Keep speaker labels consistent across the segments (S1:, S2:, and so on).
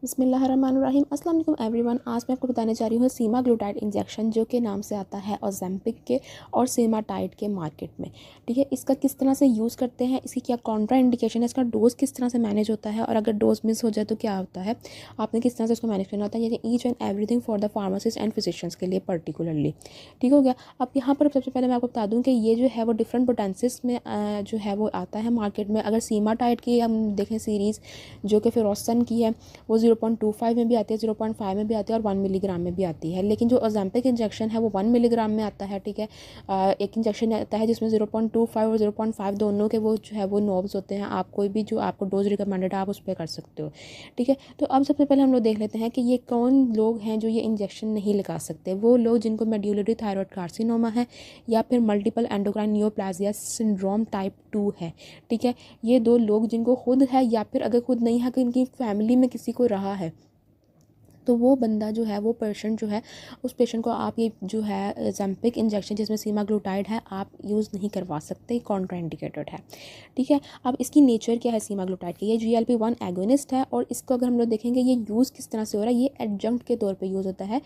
S1: बिस्मिल्लाहिर्रहमानिर्रहीम। अस्सलाम वालेकुम एवरीवन। आज मैं आपको बताने जा रही हूँ सीमाग्लूटाइड इंजेक्शन, जो कि नाम से आता है ओज़ेम्पिक के और सेमाटाइड के मार्केट में। ठीक है, इसका किस तरह से यूज़ करते हैं, इसकी क्या कॉन्ट्रा इंडिकेशन है, इसका डोज़ किस तरह से मैनेज होता है, और अगर डोज़ मिस हो जाए तो क्या होता है, आपने किस तरह से उसको मैनेज करना होता है, यानी each and everything for the pharmacist and physicians के लिए पर्टिकुलरली। ठीक हो गया। अब यहाँ पर सबसे पहले मैं आपको बता दूँ कि ये जो है वो डिफरेंट पोटेंसीज में जो है वो आता है मार्केट में। अगर सीमाटाइड की हम देखें सीरीज़, जो कि फिरोसन की है, वो 0.25 में भी आती है, 0.5 में भी आती है और 1 मिलीग्राम में भी आती है। लेकिन जो ओज़ेम्पिक इंजेक्शन है वो 1 मिलीग्राम में आता है। ठीक है, एक इंजेक्शन आता है जिसमें 0.25 और 0.5 दोनों के वो जो है वो नॉब्स होते हैं। आप कोई भी जो आपको डोज रिकमेंडेड है आप उस पर कर सकते हो। ठीक है, तो अब सबसे पहले हम लोग देख लेते हैं कि ये कौन लोग हैं जो ये इंजेक्शन नहीं लगा सकते। वो लोग जिनको मेड्यूलरी थायराइड कार्सिनोमा है या फिर मल्टीपल एंडोक्राइन नियोप्लाजिया सिंड्रोम टाइप 2 है। ठीक है, ये दो लोग जिनको खुद है या फिर अगर खुद नहीं है कि इनकी फैमिली में किसी को रहा है, तो वो बंदा जो है, वो पेशेंट जो है, उस पेशेंट को आप ये जो है ओज़ेम्पिक इंजेक्शन जिसमें सीमाग्लूटाइड है आप यूज़ नहीं करवा सकते, कॉन्ट्राइंडिकेटेड है। ठीक है, अब इसकी नेचर क्या है सीमाग्लूटाइड की, ये GLP-1 एगोनिस्ट है और इसको अगर हम लोग देखेंगे ये यूज़ किस तरह से हो रहा है, ये एडजंक्ट के तौर पे यूज़ होता है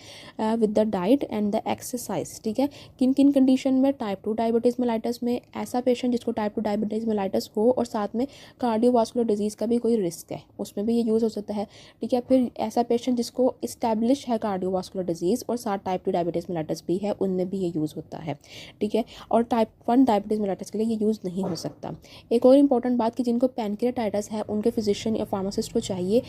S1: with the diet and the exercise. ठीक है, किन किन कंडीशन में, टाइप 2 डायबिटीज़ मेलाइटस में, ऐसा पेशेंट जिसको टाइप 2 डायबिटीज़ मेलाइटस हो और साथ में कार्डियोवास्कुलर डिजीज़ का भी कोई रिस्क है, उसमें भी ये यूज़ हो सकता है। ठीक है, फिर ऐसा पेशेंट जिसको इस्टेब्लिश है कार्डियोवास्कुलर डिजीज़ और साथ टाइप 2 डायबिटीज़ मेलाइटस भी है, उनमें भी ये यूज़ होता है। ठीक है, और टाइप 1 डायबिटीज़ मेलाइटस के लिए ये यूज़ नहीं हो सकता। एक और इंपॉर्टेंट बात कि जिनको पैनक्रियाटाइटिस है उनके फिजिशियन या फार्मासिस्ट को चाहिए,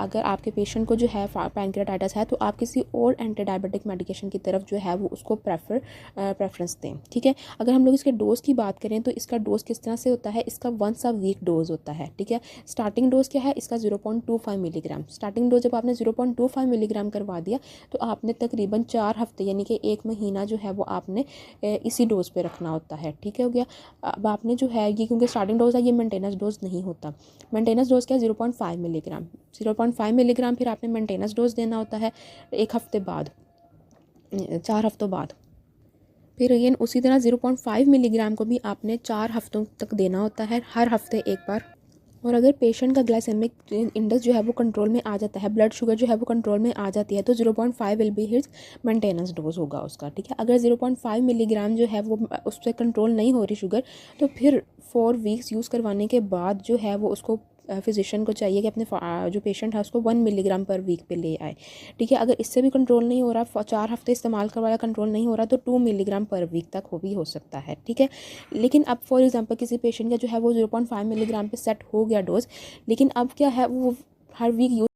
S1: अगर आपके पेशेंट को जो है पैनक्रियाटाइटिस है तो आप किसी और एंटी डायबिटिक मेडिकेशन की तरफ जो है वो उसको प्रेफरेंस दें। ठीक है, अगर हम लोग इसके डोज़ की बात करें तो इसका डोज़ किस तरह से होता है, इसका वंस अ वीक डोज होता है। ठीक है, स्टार्टिंग डोज क्या है इसका 0.25 मिलीग्राम। स्टार्टिंग डोज जब आपने 0.25 मिलीग्राम करवा दिया तो आपने तकरीबन 4 हफ्ते यानी कि 1 महीना जो है वो आपने इसी डोज़ पे रखना होता है। ठीक है, हो गया। अब आपने जो है ये, क्योंकि स्टार्टिंग डोज है, ये मेंटेनेंस डोज नहीं होता। मेंटेनेंस डोज क्या है 0.5 मिलीग्राम। 0.5 मिलीग्राम फिर आपने मेंटेनेंस डोज देना होता है 1 हफ्ते बाद, 4 हफ्तों बाद। फिर अगेन उसी तरह 0.5 मिलीग्राम को भी आपने 4 हफ्तों तक देना होता है, हर हफ्ते एक बार। और अगर पेशेंट का ग्लाइसेमिक इंडेक्स जो है वो कंट्रोल में आ जाता है, ब्लड शुगर जो है वो कंट्रोल में आ जाती है, तो 0.5 will be his maintenance dose होगा उसका। ठीक है, अगर 0.5 मिलीग्राम जो है वो उससे कंट्रोल नहीं हो रही शुगर, तो फिर 4 वीक्स यूज़ करवाने के बाद जो है वो उसको फिजिशियन को चाहिए कि अपने जो पेशेंट है उसको 1 मिलीग्राम पर वीक पे ले आए। ठीक है, अगर इससे भी कंट्रोल नहीं हो रहा, 4 हफ्ते इस्तेमाल करवाया कंट्रोल नहीं हो रहा, तो 2 मिलीग्राम पर वीक तक भी हो सकता है। ठीक है, लेकिन अब फॉर एग्जांपल किसी पेशेंट का जो है वो 0.5 मिलीग्राम पे सेट हो गया डोज, लेकिन अब क्या है वो हर वीक यूज